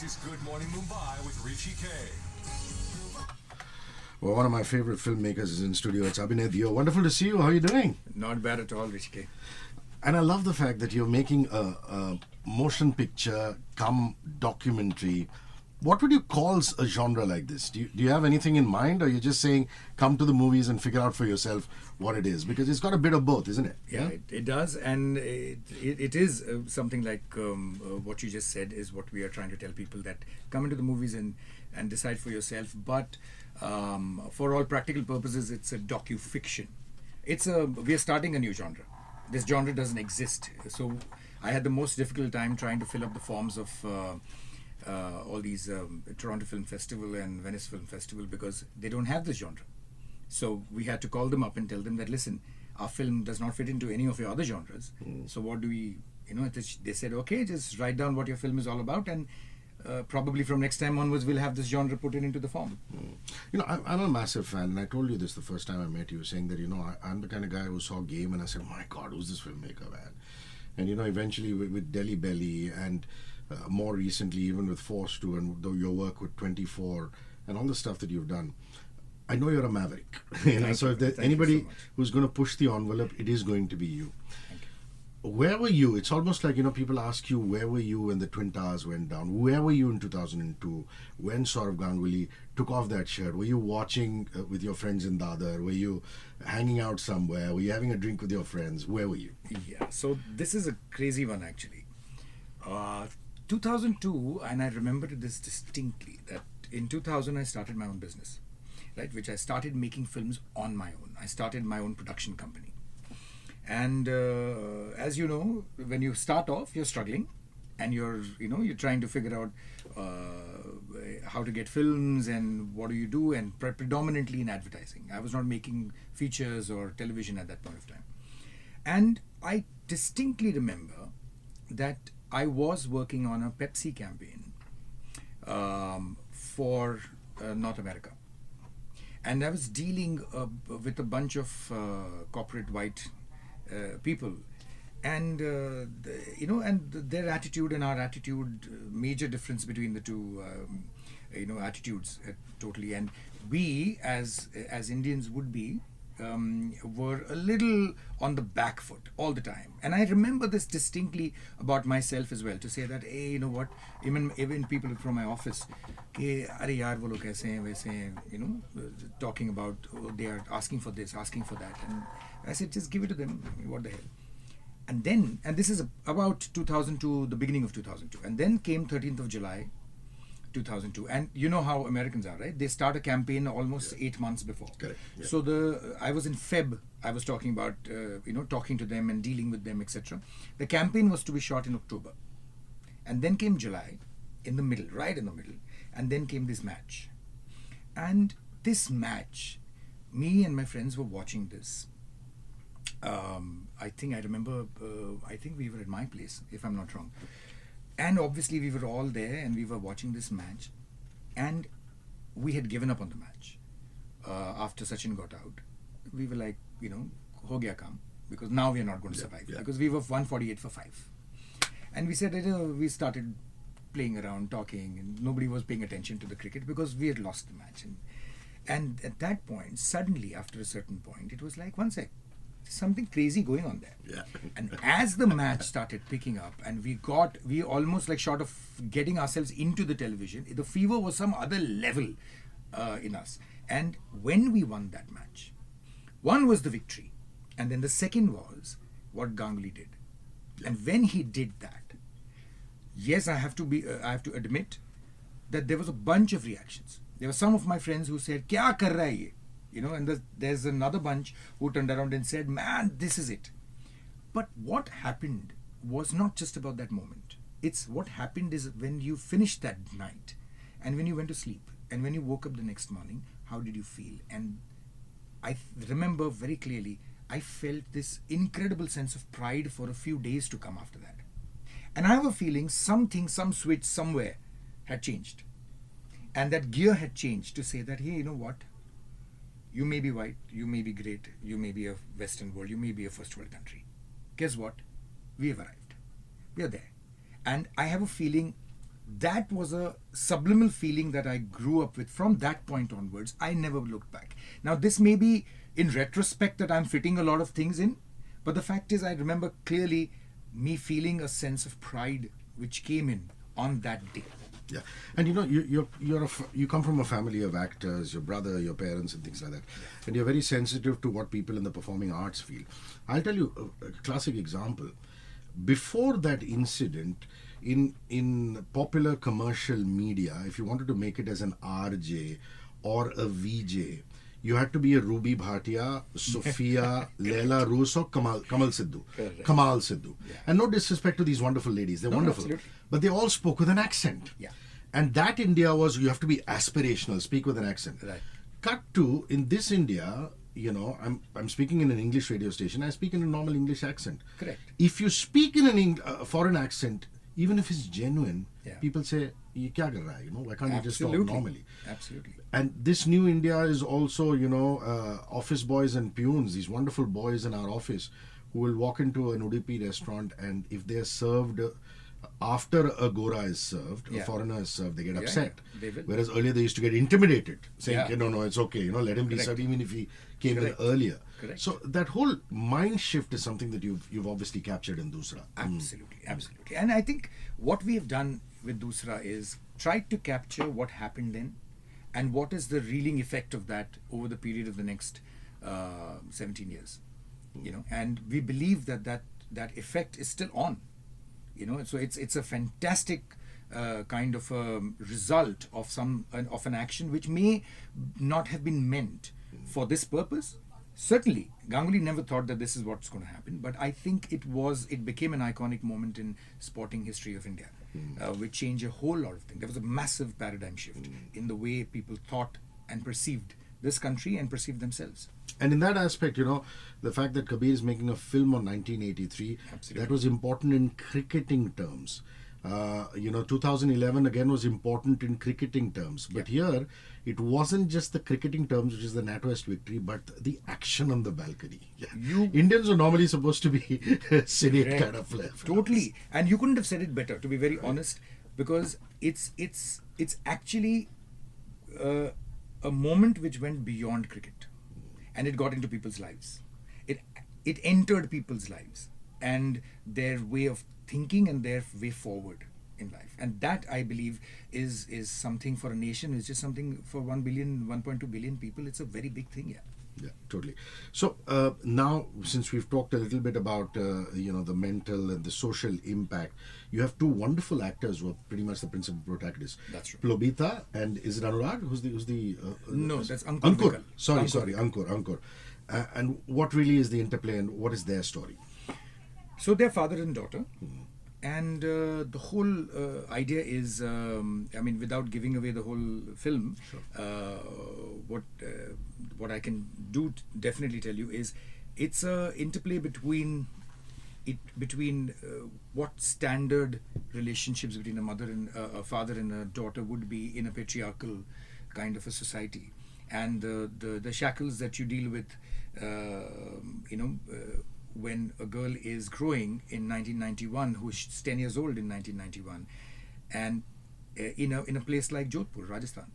This is Good Morning Mumbai with Hrishi K. Well, one of my favorite filmmakers is in studio. It's Abhinay. Wonderful to see you. How are you doing? Not bad at all, Hrishi K. And I love the fact that you're making a motion picture come documentary. What would you call a genre like this? Do you have anything in mind, or you're just saying come to the movies and figure out for yourself what it is? Because it's got a bit of both, isn't it? Yeah, it does, and it is something like what you just said is what we are trying to tell people, that come into the movies and decide for yourself. But for all practical purposes, it's a docu-fiction. We are starting a new genre. This genre doesn't exist. So I had the most difficult time trying to fill up the forms of all these Toronto Film Festival and Venice Film Festival, because they don't have this genre. So we had to call them up and tell them that, listen, our film does not fit into any of your other genres. So what do we, they said, okay, just write down what your film is all about, and probably from next time onwards we'll have this genre put into the form. I'm a massive fan, and I told you this the first time I met you, saying that, I'm the kind of guy who saw Game and I said, my God, who's this filmmaker, man? And, eventually with Delhi Belly and more recently even with Force 2 and your work with 24 and all the stuff that you've done, I know you're a maverick. So if there's anybody who's going to push the envelope, it is going to be you. Where were you? It's almost like, people ask you, where were you when the Twin Towers went down? Where were you in 2002 when Saurav Ganguly took off that shirt? Were you watching with your friends in Dadar? Were you hanging out somewhere? Were you having a drink with your friends? Where were you? Yeah, so this is a crazy one, actually. 2002, and I remember this distinctly, that in 2000 I started my own business, right, which I started making films on my own. I started my own production company. And as you know, when you start off, you're struggling, and you're trying to figure out how to get films and what do you do, and predominantly in advertising. I was not making features or television at that point of time. And I distinctly remember that I was working on a Pepsi campaign for North America. And I was dealing with a bunch of corporate white people, and their attitude and our attitude, major difference between the two attitudes totally. And we as Indians would be were a little on the back foot all the time. And I remember this distinctly about myself as well, to say that, hey, you know what, even people from my office, talking about, they are asking for this, asking for that, and I said, just give it to them, what the hell. And this is about 2002, the beginning of 2002, and then came 13th of July 2002, and you know how Americans are, right? They start a campaign almost 8 months before. Correct. Yeah. So I was in Feb, I was talking about talking to them and dealing with them, etc. The campaign was to be shot in October, and then came July, in the middle, right in the middle, and then came this match. And this match, me and my friends were watching this. I think we were at my place, if I'm not wrong. And obviously we were all there and we were watching this match, and we had given up on the match. After Sachin got out, we were like, ho gaya kaam, because now we are not going to survive. Because we were 148 for 5. And we said, we started playing around, talking, and nobody was paying attention to the cricket because we had lost the match. And at that point, suddenly after a certain point, it was like, one sec, something crazy going on there. Yeah. And as the match started picking up, and we almost like short of getting ourselves into the television, the fever was some other level in us. And when we won that match, one was the victory, and then the second was what Ganguly did. And when he did that, yes, I have to admit that there was a bunch of reactions. There were some of my friends who said, "Kya kar raha hai ye?" And there's another bunch who turned around and said, "Man, this is it." But what happened was not just about that moment. It's what happened is when you finished that night, and when you went to sleep, and when you woke up the next morning, how did you feel? And I remember very clearly, I felt this incredible sense of pride for a few days to come after that. And I have a feeling some switch somewhere had changed. And that gear had changed to say that, hey, you know what? You may be white, you may be great, you may be a Western world, you may be a first world country. Guess what? We have arrived. We are there. And I have a feeling that was a subliminal feeling that I grew up with. From that point onwards, I never looked back. Now, this may be in retrospect that I'm fitting a lot of things in, but the fact is, I remember clearly me feeling a sense of pride which came in on that day. Yeah, and you come from a family of actors, your brother, your parents, and things like that, and you're very sensitive to what people in the performing arts feel. I'll tell you a classic example. Before that incident, in popular commercial media, if you wanted to make it as an RJ or a VJ, you had to be a Ruby Bhatia, Sophia, Leila Roos, or Kamal Sidhu. Correct. Kamal Sidhu. Yeah. And no disrespect to these wonderful ladies, they're wonderful. Absolutely. But they all spoke with an accent. Yeah. And that India was, you have to be aspirational, speak with an accent. Right. Cut to, in this India, I'm speaking in an English radio station, I speak in a normal English accent. Correct. If you speak in a foreign accent, even if it's genuine, Yeah. people say, "Ye kya kar raha hai?" Why can't you just talk Absolutely. normally? Absolutely. And this new India is also, office boys and peons, these wonderful boys in our office who will walk into an Udupi restaurant, and if they are served after a Gora is served, a Yeah. foreigner is served, they get Yeah, upset. yeah. They will. Whereas earlier they used to get intimidated, saying, Yeah. "Okay, no, it's okay, let him be Correct. served even if he came Correct. in earlier." Correct. So that whole mind shift is something that you've obviously captured in Doosra. Absolutely. And I think what we have done with Doosra is tried to capture what happened then and what is the reeling effect of that over the period of the next 17 years. And we believe that effect is still on. So it's a fantastic kind of result of an action which may not have been meant for this purpose. Certainly, Ganguly never thought that this is what's going to happen, but I think it became an iconic moment in sporting history of India, which changed a whole lot of things. There was a massive paradigm shift in the way people thought and perceived this country and perceived themselves. And in that aspect, the fact that Kabir is making a film on 1983, Absolutely. that was important in cricketing terms. 2011 again was important in cricketing terms. But here, it wasn't just the cricketing terms, which is the Natwest victory, but the action on the balcony. Yeah. Indians are normally supposed to be sedate Correct. kind of flair. Totally. And you couldn't have said it better, to be very honest, because it's actually a moment which went beyond cricket, and it got into people's lives. It entered people's lives and their way of thinking and their way forward in life. And that, I believe, is something for a nation. It's just something for 1.2 billion people. It's a very big thing, yeah. Yeah, totally. So now, since we've talked a little bit about the mental and the social impact, you have two wonderful actors who are pretty much the principal protagonists. That's true. Plobita and is it Anurag? Who's the? No, that's Ankur. Ankur. Vikal. Sorry, Ankur. Ankur. And what really is the interplay and what is their story? So they're father and daughter. And the whole idea is, without giving away the whole film, what I can definitely tell you is, it's a interplay between what standard relationships between a mother and a father and a daughter would be in a patriarchal kind of a society, and the shackles that you deal with, when a girl is growing in 1991, who's 10 years old in 1991, and in a place like Jodhpur, Rajasthan.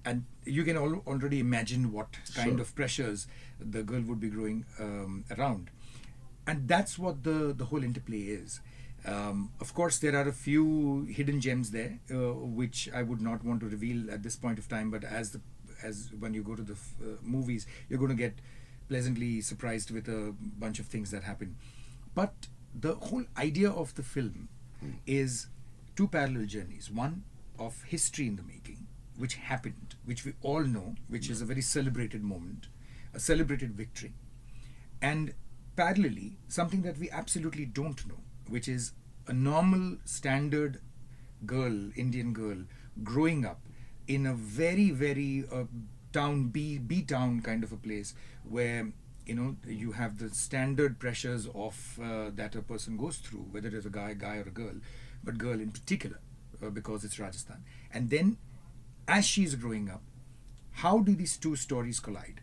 And you can already imagine what kind of pressures the girl would be growing around. And that's what the whole interplay is. Of course, there are a few hidden gems there, which I would not want to reveal at this point of time, but as when you go to the movies, you're going to get pleasantly surprised with a bunch of things that happen. But the whole idea of the film is two parallel journeys. One of history in the making, which happened, which we all know, which is a very celebrated moment, a celebrated victory. And parallelly, something that we absolutely don't know, which is a normal, standard girl, Indian girl, growing up in a very, very B-town kind of a place where, you have the standard pressures of that a person goes through, whether it's a guy or a girl, but girl in particular, because it's Rajasthan. And then, as she's growing up, how do these two stories collide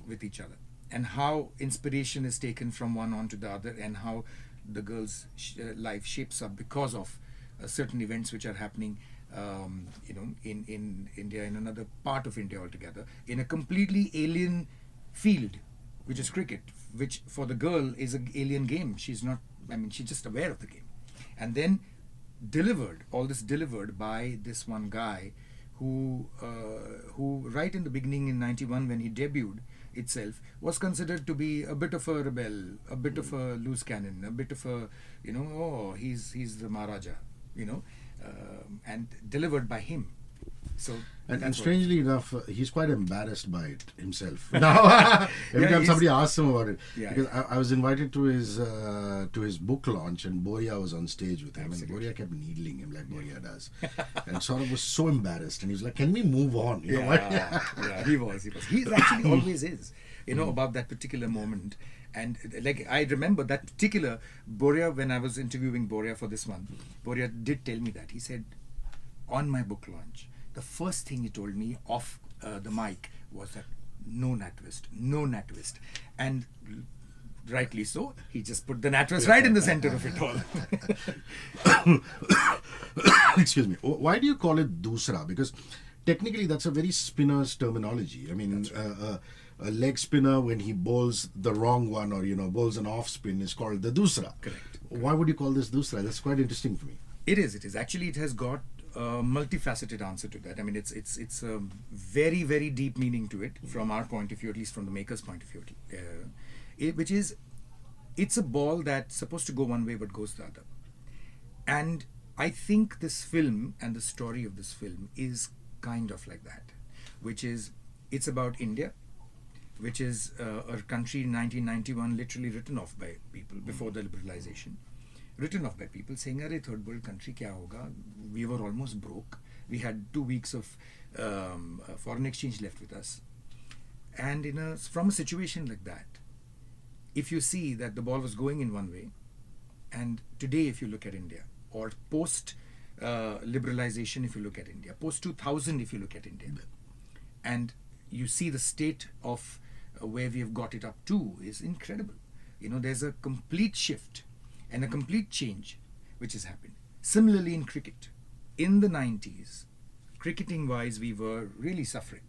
with each other? And how inspiration is taken from one onto the other, and how the girl's life shapes up because of certain events which are happening, in India, in another part of India altogether, in a completely alien field, which is cricket, which for the girl is an alien game. She's not, she's just aware of the game. And then all this delivered by this one guy who right in the beginning in 91 when he debuted itself was considered to be a bit of a rebel, a bit of a loose cannon, a bit of a, he's the Maharaja, and delivered by him. So and strangely enough, he's quite embarrassed by it himself. Now, every time somebody asks him about it, because I was invited to his book launch, and Boria was on stage with him, Absolutely. and Boria kept needling him like Boria does, and Saurabh was so embarrassed, and he was like, "Can we move on?" You know what? He was. He actually always is. About that particular moment. And like I remember that particular Boria, when I was interviewing Boria for this one, Boria did tell me that. He said, on my book launch, the first thing he told me off the mic was that no Natwest. And rightly so, he just put the Natwest right in the center of it all. Excuse me. Why do you call it Doosra? Because technically that's a very spinner's terminology. A leg spinner, when he bowls the wrong one or bowls an off spin, is called the Doosra. Correct. Why would you call this Doosra? That's quite interesting for me. It is. Actually, it has got a multifaceted answer to that. It's a very, very deep meaning to it from our point of view, at least from the maker's point of view. Which is, it's a ball that's supposed to go one way but goes the other. And I think this film and the story of this film is kind of like that, which is, it's about India, which is a country in 1991 literally written off by people before the liberalization. Written off by people saying, "Arey, third world country, kya hoga?" We were almost broke. We had 2 weeks of foreign exchange left with us. And from a situation like that, if you see that the ball was going in one way, and today if you look at India, or post liberalization if you look at India, post 2000 if you look at India, and you see the state of where we have got it up to is incredible. There's a complete shift and a complete change which has happened. Similarly in cricket, in the 90s, cricketing wise, we were really suffering.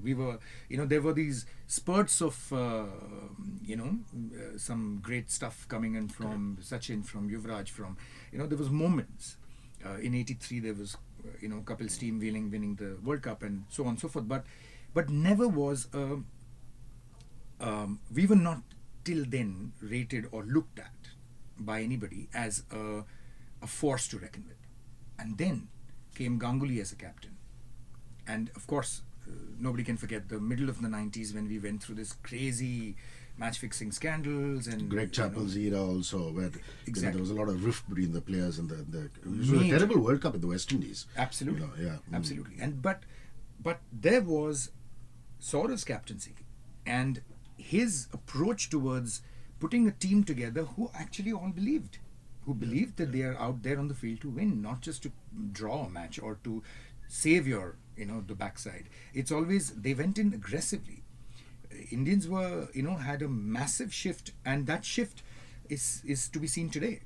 We were, there were these spurts of, some great stuff coming in from Sachin, from Yuvraj, there was moments. In 83, there was, Kapil's team winning the World Cup and so on and so forth. But never was, we were not till then rated or looked at by anybody as a force to reckon with. And then came Ganguly as a captain. And of course, nobody can forget the middle of the 90s when we went through this crazy match-fixing scandals and Greg Chappell's era also, where Exactly. there was a lot of rift between the players and it was a terrible World Cup at the West Indies. Absolutely. Yeah. Absolutely. And but there was Saurav's captaincy and his approach towards putting a team together who actually all believed. Who believed that they are out there on the field to win, not just to draw a match or to save your, the backside. It's always, they went in aggressively. Indians were, had a massive shift, and that shift is to be seen today.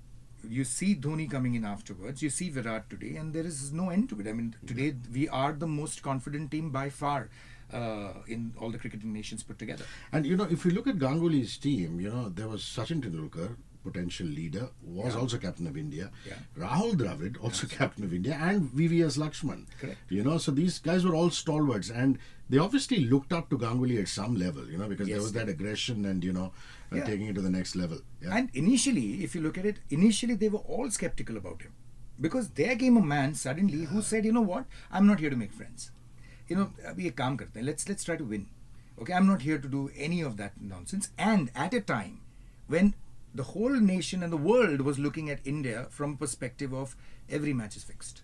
You see Dhoni coming in afterwards, you see Virat today, and there is no end to it. Today we are the most confident team by far in all the cricketing nations put together. And if you look at Ganguly's team, there was Sachin Tendulkar, potential leader, was also captain of India. Yeah. Rahul Dravid, also captain of India, and VVS Lakshman. Correct. So these guys were all stalwarts, and they obviously looked up to Ganguly at some level, because there was that aggression and taking it to the next level. Yeah. And initially, if you look at it, they were all skeptical about him, because there came a man suddenly who said, "You know what? I'm not here to make friends. We kaam karte hain. Let's try to win. Okay, I'm not here to do any of that nonsense." And at a time when the whole nation and the world was looking at India from a perspective of every match is fixed.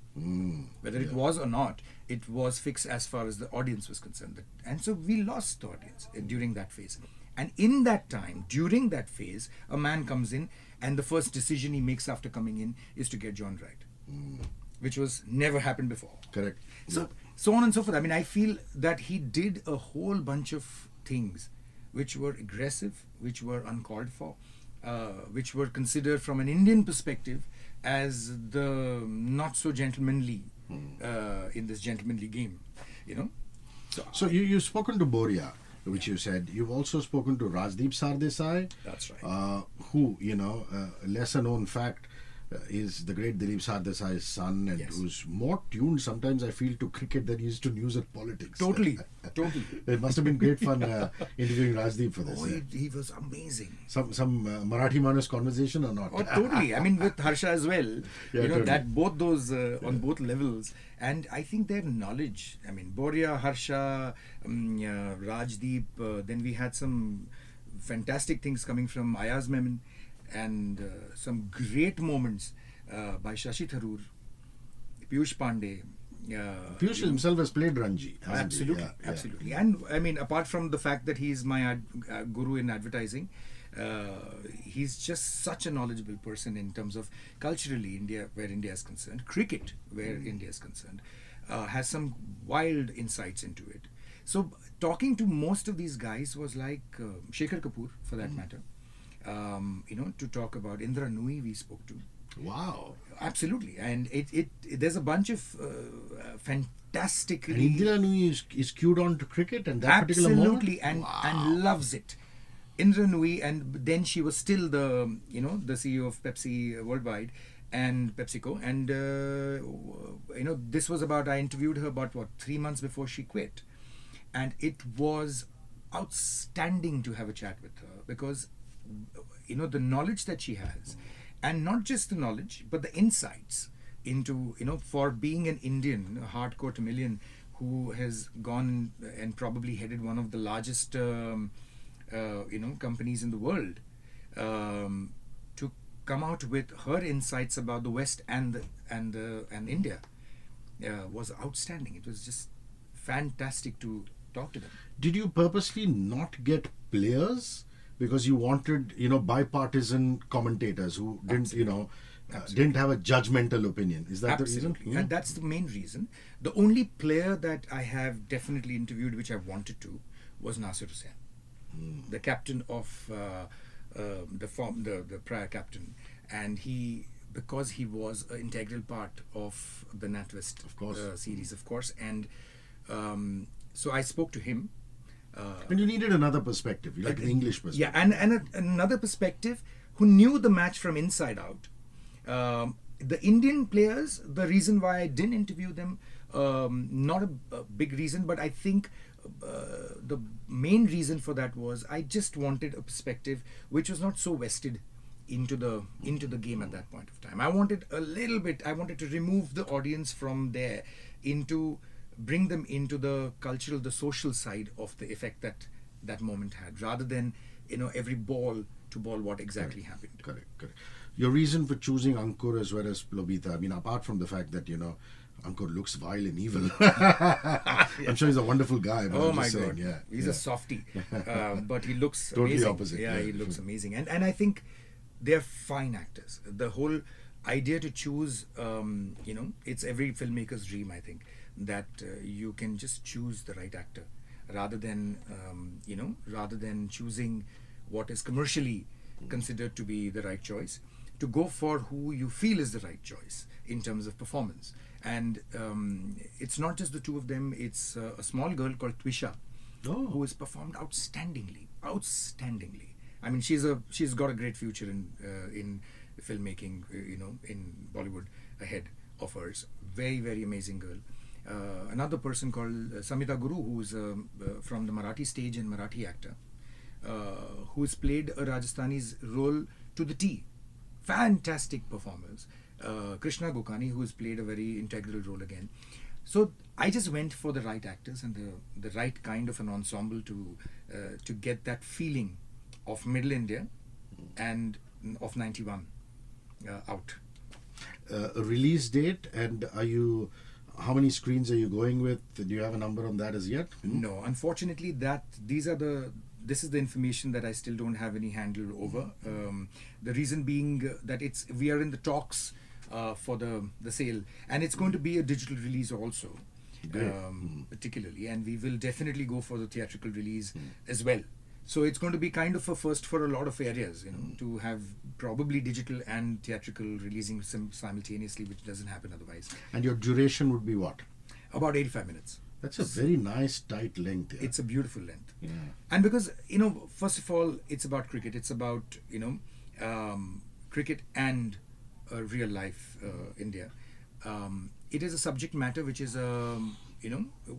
Whether it was or not, it was fixed as far as the audience was concerned. And so we lost the audience during that phase. And in that time, during that phase, a man comes in and the first decision he makes after coming in is to get John right. Which was never happened before. Correct. So on and so forth. I feel that he did a whole bunch of things which were aggressive, which were uncalled for. which were considered from an Indian perspective as the not so gentlemanly in this gentlemanly game, you know. So you've spoken to Boria, which you said. You've also spoken to Rajdeep Sardesai. That's right. Who, lesser known fact, is the great Dilip Sardesai's son, and Yes. who's more tuned sometimes, I feel, to cricket than he is to news and politics. Totally. It must have been great fun interviewing Rajdeep for this. Oh, he was amazing. Some Marathi Manas conversation or not? Oh, totally. I mean, with Harsha as well. Yeah, you know, totally. that both those on both levels. And I think their knowledge, I mean, Boria, Harsha, Rajdeep, then we had some fantastic things coming from Ayaz Memon, and some great moments by Shashi Tharoor, Piyush Pandey. Piyush himself has played Ranji. hasn't he? Absolutely, Yeah. absolutely. And I mean, apart from the fact that he's my guru in advertising, he's just such a knowledgeable person in terms of culturally India, where India is concerned, cricket, where India is concerned, has some wild insights into it. So talking to most of these guys was like Shekhar Kapoor, for that matter. To talk about Indra Nui, we spoke to. Wow. Absolutely, and it there's a bunch of fantastic. And Indira Nui is cued on to cricket and that particular moment? Absolutely, and loves it. Indra Nui, and then she was still the CEO of Pepsi Worldwide and PepsiCo, and this was about, I interviewed her about 3 months before she quit, and it was outstanding to have a chat with her, because the knowledge that she has, and not just the knowledge but the insights into, for being an Indian, a hardcore Tamilian who has gone and probably headed one of the largest companies in the world, to come out with her insights about the West and India was outstanding. It was just fantastic to talk to them. Did you purposely not get players because you wanted, bipartisan commentators who didn't, didn't have a judgmental opinion? Is that Absolutely. the reason? And that's the main reason. The only player that I have definitely interviewed, which I wanted to, was Nasir Hussain, the captain of the prior captain, and because he was an integral part of the Natwest Of course. series, of course, and so I spoke to him. And you needed another perspective, like the English perspective. Yeah, and another perspective who knew the match from inside out. The Indian players, the reason why I didn't interview them, not a big reason, but I think the main reason for that was I just wanted a perspective which was not so vested into the game at that point of time. I wanted to remove the audience from there, bring them into the cultural, the social side of the effect that moment had, rather than every ball to ball what exactly happened. Correct. Your reason for choosing Ankur as well as Lobita, I mean, apart from the fact that, Ankur looks vile and evil. I'm sure he's a wonderful guy. But Oh I'm my just saying, God, yeah, he's a softie, but he looks Totally amazing. opposite, Yeah, yeah. he looks amazing, and I think they're fine actors. The whole idea to choose, it's every filmmaker's dream, I think, that you can just choose the right actor rather than choosing what is commercially considered to be the right choice, to go for who you feel is the right choice in terms of performance. And it's not just the two of them, it's a small girl called Twisha, who has performed outstandingly. I mean, she's got a great future in filmmaking, in Bollywood ahead of hers. Very, very amazing girl. Another person called Samita Guru, who's from the Marathi stage and Marathi actor, who's played a Rajasthani's role to the T. Fantastic performers. Krishna Gokani, who's played a very integral role again. So I just went for the right actors and the right kind of an ensemble to get that feeling of Middle India and of 91 out. A release date, and how many screens are you going with? Do you have a number on that as yet? No, unfortunately, this is the information that I still don't have any handle over. The reason being that we are in the talks for the sale, and it's going to be a digital release also, particularly, and we will definitely go for the theatrical release as well. So it's going to be kind of a first for a lot of areas, to have probably digital and theatrical releasing simultaneously, which doesn't happen otherwise. And your duration would be what? About 85 minutes. That's a very nice, tight length. Yeah. It's a beautiful length. Yeah. And because, first of all, it's about cricket. It's about, cricket and real life India. It is a subject matter which is,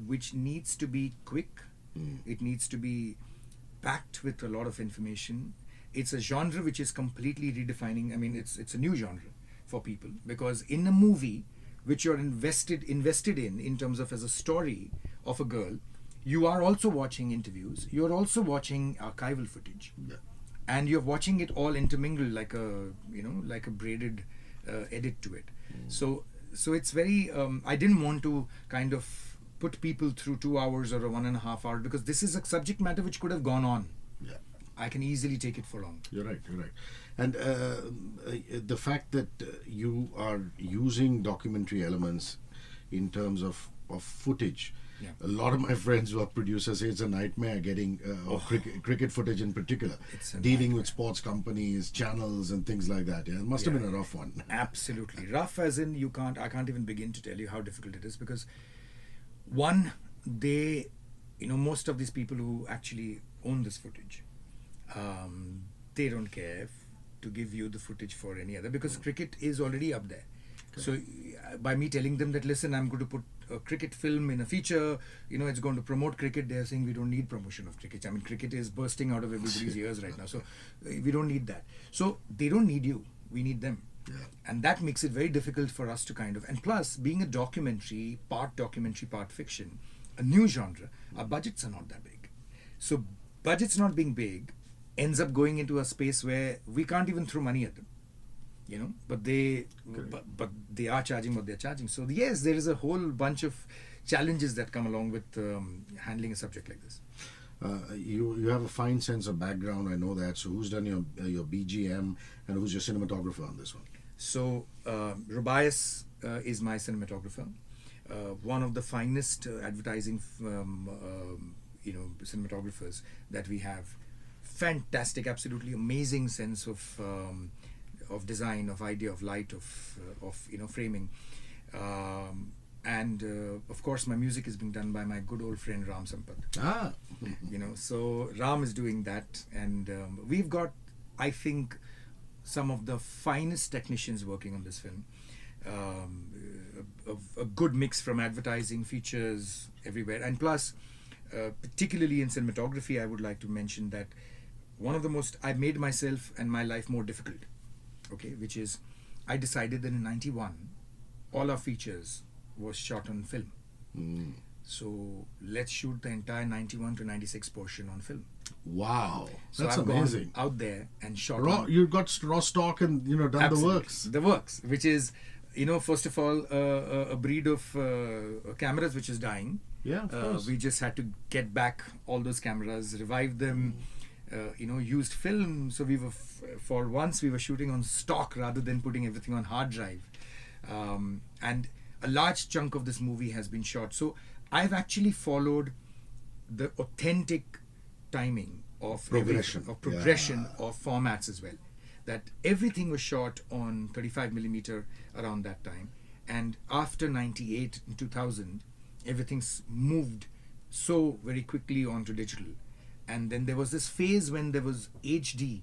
which needs to be quick. It needs to be packed with a lot of information. It's a genre which is completely redefining. I mean, it's a new genre for people, because in a movie which you're invested in terms of as a story of a girl, you are also watching interviews, you're also watching archival footage, and you're watching it all intermingled like a braided edit to it. So it's very I didn't want to kind of put people through 2 hours or a 1.5 hour, because this is a subject matter which could have gone on. Yeah. I can easily take it for long. You're right. And the fact that you are using documentary elements in terms of footage. Yeah. A lot of my friends who are producers say it's a nightmare getting cricket footage in particular. It's a dealing nightmare. with sports companies, channels and things like that. Yeah, it must have been a rough one. Absolutely. Rough as in I can't even begin to tell you how difficult it is, because one, most of these people who actually own this footage, they don't care to give you the footage for any other, because cricket is already up there. Okay. So by me telling them that, listen, I'm going to put a cricket film in a feature, it's going to promote cricket, they're saying we don't need promotion of cricket. I mean, cricket is bursting out of everybody's ears right now, so we don't need that. So they don't need you, we need them. Yeah. And that makes it very difficult for us to and plus, being a documentary, part fiction, a new genre, our budgets are not that big. So budgets not being big ends up going into a space where we can't even throw money at them, but they are charging what they're charging. So yes, there is a whole bunch of challenges that come along with handling a subject like this. You have a fine sense of background, I know that. So who's done your BGM and who's your cinematographer on this one? So Rubias is my cinematographer. One of the finest advertising cinematographers that we have. Fantastic, absolutely amazing sense of design, of idea, of light, of framing. And of course, my music is being done by my good old friend Ram Sampath. So Ram is doing that, and we've got, I think, some of the finest technicians working on this film. A good mix from advertising, features, everywhere, and plus, particularly in cinematography, I would like to mention that one of the most, I made myself and my life more difficult. Okay, which is, I decided that in 91, all our features was shot on film. So let's shoot the entire 91 to 96 portion on film. Wow, So that's I've amazing. gone out there and shot. You've got raw stock and done Absolutely. the works. Which is, first of all, a breed of cameras which is dying. Yeah, of course. We just had to get back all those cameras, revive them. Used film. So we were for once we were shooting on stock rather than putting everything on hard drive. And a large chunk of this movie has been shot. So I've actually followed the authentic timing of Progression. Of formats as well. That everything was shot on 35mm around that time, and after 98 and 2000, everything's moved so very quickly onto digital. And then there was this phase when there was HD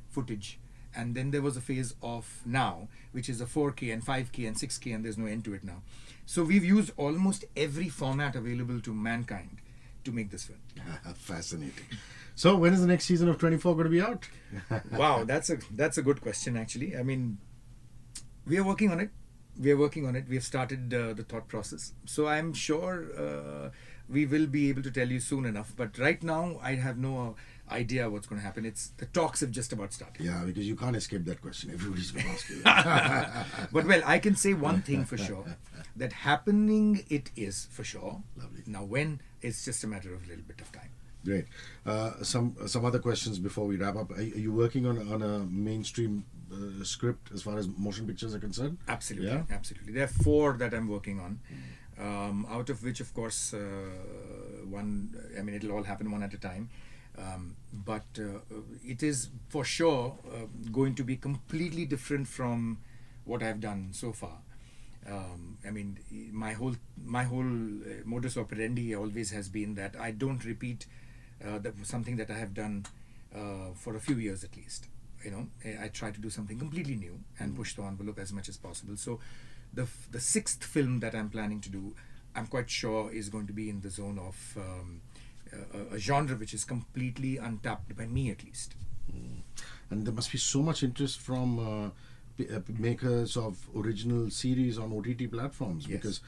footage, and then there was a phase of now, which is a 4K and 5K and 6K, and there's no end to it now. So we've used almost every format available to mankind to make this film. Fascinating. So when is the next season of 24 going to be out? Wow, that's a good question, actually. I mean, we are working on it. We have started the thought process. So I'm sure we will be able to tell you soon enough. But right now, I have no idea what's going to happen. The talks have just about started. Yeah, because you can't escape that question. Everybody's going to ask you. But well, I can say one thing for sure, that happening it is for sure. Lovely. Now when, it's just a matter of a little bit of time. Great. Some other questions before we wrap up. Are you working on a mainstream script as far as motion pictures are concerned? Absolutely, Yeah? absolutely. There are 4 that I'm working on, out of which, of course, one. I mean, it'll all happen one at a time. But it is for sure going to be completely different from what I've done so far. I mean, my whole modus operandi always has been that I don't repeat something that I have done for a few years at least. I try to do something completely new and push the envelope as much as possible. So the sixth film that I'm planning to do, I'm quite sure is going to be in the zone of a genre which is completely untapped by me at least. And there must be so much interest from makers of original series on OTT platforms, Yes. because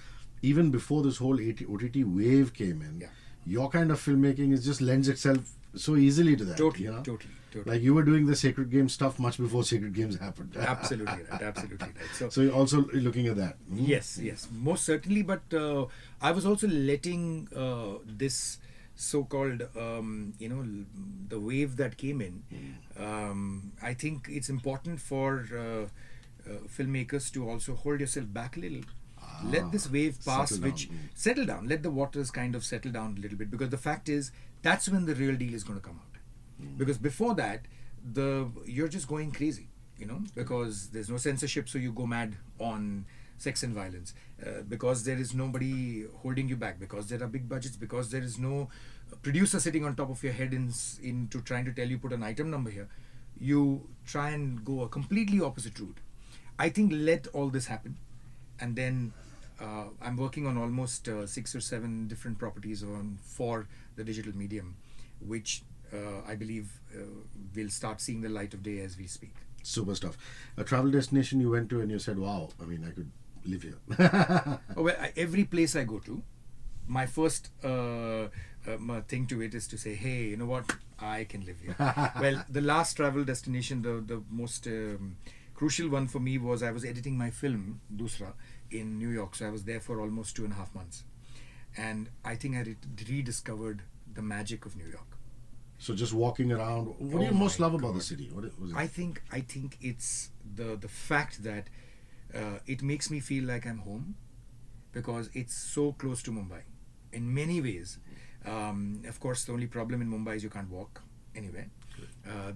even before this whole OTT wave came in, Yeah. your kind of filmmaking just lends itself so easily to that. Totally, you know? totally. Like you were doing the Sacred Games stuff much before Sacred Games happened. Absolutely right. Absolutely right. So you're also looking at that. Yes, most certainly. But I was also letting this so-called, the wave that came in. I think it's important for filmmakers to also hold yourself back a little. Let this wave pass, Settle down. which settle down. Let the waters kind of settle down a little bit, because the fact is that's when the real deal is going to come out. Because before that, you're just going crazy, because there's no censorship, so you go mad on sex and violence, because there is nobody holding you back, because there are big budgets, because there is no producer sitting on top of your head into trying to tell you put an item number here. You try and go a completely opposite route. I think let all this happen, and then I'm working on almost 6 or 7 different properties for the digital medium, which I believe will start seeing the light of day as we speak. Super stuff. A travel destination you went to and you said, wow, I mean, I could live here. Every place I go to, my first thing to it is to say, hey, you know what, I can live here. Well, the last travel destination, the most crucial one for me was I was editing my film, Doosra, in New York. So I was there for almost 2.5 months. And I think I rediscovered the magic of New York. So just walking around, what do you most love about the city? What was it? I think it's the fact that it makes me feel like I'm home, because it's so close to Mumbai in many ways. Of course, the only problem in Mumbai is you can't walk anywhere.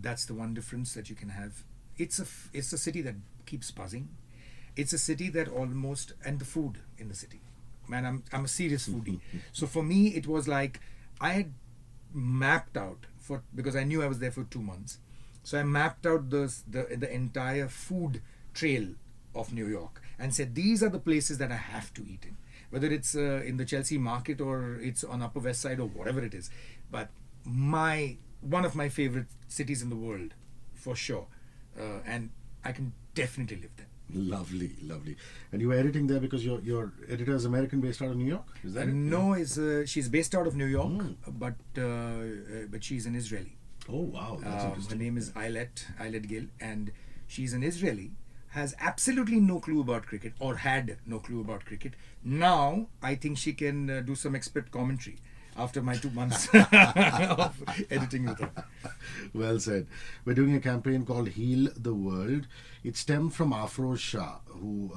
That's the one difference that you can have. It's a city that keeps buzzing. It's a city that almost, and the food in the city. Man, I'm a serious foodie. So for me, it was like I had mapped out because I knew I was there for 2 months. So I mapped out the entire food trail of New York and said these are the places that I have to eat in, whether it's in the Chelsea market or it's on Upper West Side or whatever it is. But one of my favorite cities in the world, for sure, and I can definitely live there. Lovely. And you were editing there because your editor is American, based out of New York? Is that it? No, she's based out of New York, but she's an Israeli. Oh, wow. That's Her interesting. name is Eilert Gill, and she's an Israeli, has absolutely no clue about cricket, or had no clue about cricket. Now, I think she can do some expert commentary after my 2 months of editing with her. Well said. We're doing a campaign called Heal the World. It stemmed from Afroz Shah, who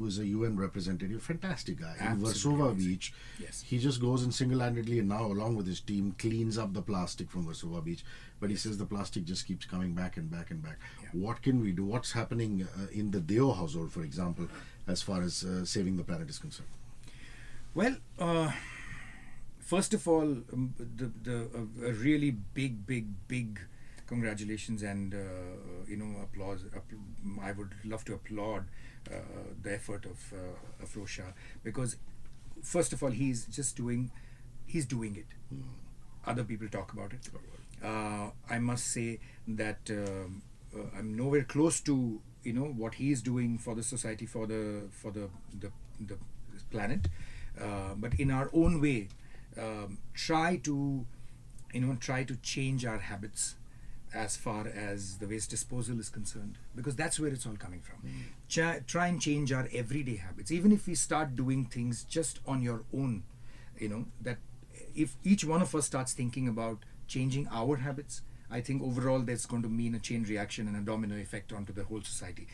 is a UN representative, fantastic guy. In Absolutely. Versova Beach, Yes. he just goes and single-handedly, and now along with his team, cleans up the plastic from Versova Beach. But he says the plastic just keeps coming back and back and back. Yeah. What can we do? What's happening in the Deo household, for example, as far as saving the planet is concerned? Well, first of all, a really big congratulations and applause. I would love to applaud the effort of Afroz Shah, because first of all, he's doing it. Other people talk about it. I must say that I'm nowhere close to what he is doing for the society, for the planet, but in our own way, try to change our habits as far as the waste disposal is concerned, because that's where it's all coming from. Try and change our everyday habits, even if we start doing things just on your own. That if each one of us starts thinking about changing our habits, I think overall that's going to mean a chain reaction and a domino effect onto the whole society.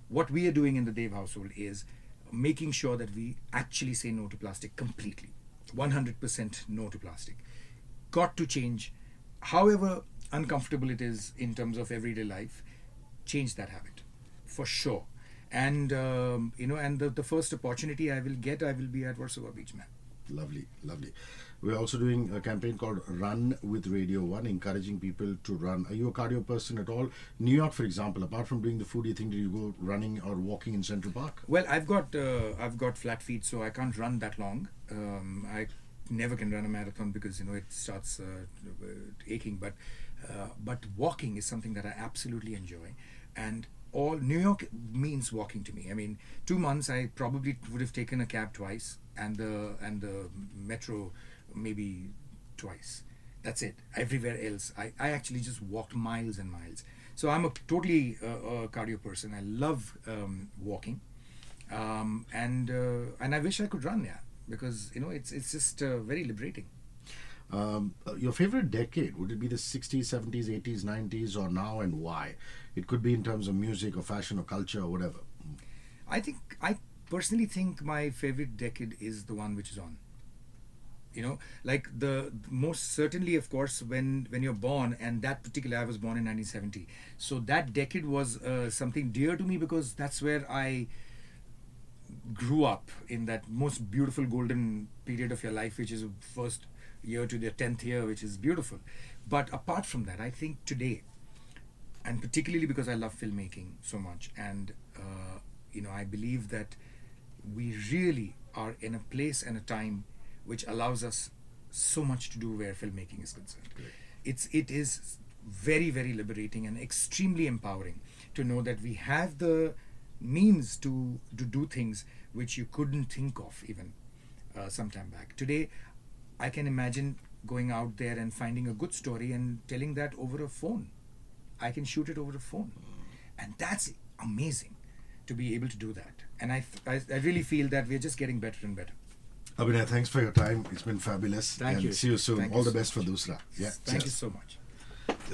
What we are doing in the Dev household is making sure that we actually say no to plastic completely. 100% no to plastic. Got to change however uncomfortable it is in terms of everyday life, change that habit for sure. And and the first opportunity I will get, I will be at Warsaw Beach, man. Lovely, lovely. We're also doing a campaign called Run with Radio 1, encouraging people to run. Are you a cardio person at all? New York, for example, apart from doing the foodie thing, do you go running or walking in Central Park? Well, I've got flat feet, so I can't run that long. I never can run a marathon because it starts aching. But walking is something that I absolutely enjoy, and all New York means walking to me. I mean, 2 months I probably would have taken a cab twice, and the metro maybe twice. That's it. Everywhere else, I actually just walked miles and miles. So I'm a totally cardio person. I love walking, and I wish I could run, yeah, because it's just very liberating. Your favorite decade, would it be the 60s, 70s, 80s, 90s, or now, and why? It could be in terms of music or fashion or culture or whatever. I personally think my favorite decade is the one which is on. Like the most certainly, of course, when you're born, and that particular, I was born in 1970, so that decade was something dear to me because that's where I grew up, in that most beautiful golden period of your life, which is first year to the 10th year, which is beautiful. But apart from that, I think today, and particularly because I love filmmaking so much, and I believe that we really are in a place and a time which allows us so much to do where filmmaking is concerned. Great. It is very, very liberating and extremely empowering to know that we have the means to do things which you couldn't think of even some time back. Today, I can imagine going out there and finding a good story and telling that over a phone. I can shoot it over a phone. And that's amazing to be able to do that. And I really feel that we're just getting better and better. Abhinay, thanks for your time. It's been fabulous. Thank you. See you soon. Thank All you the so best for much. Doosra. Yeah. Thank you cheers. so much.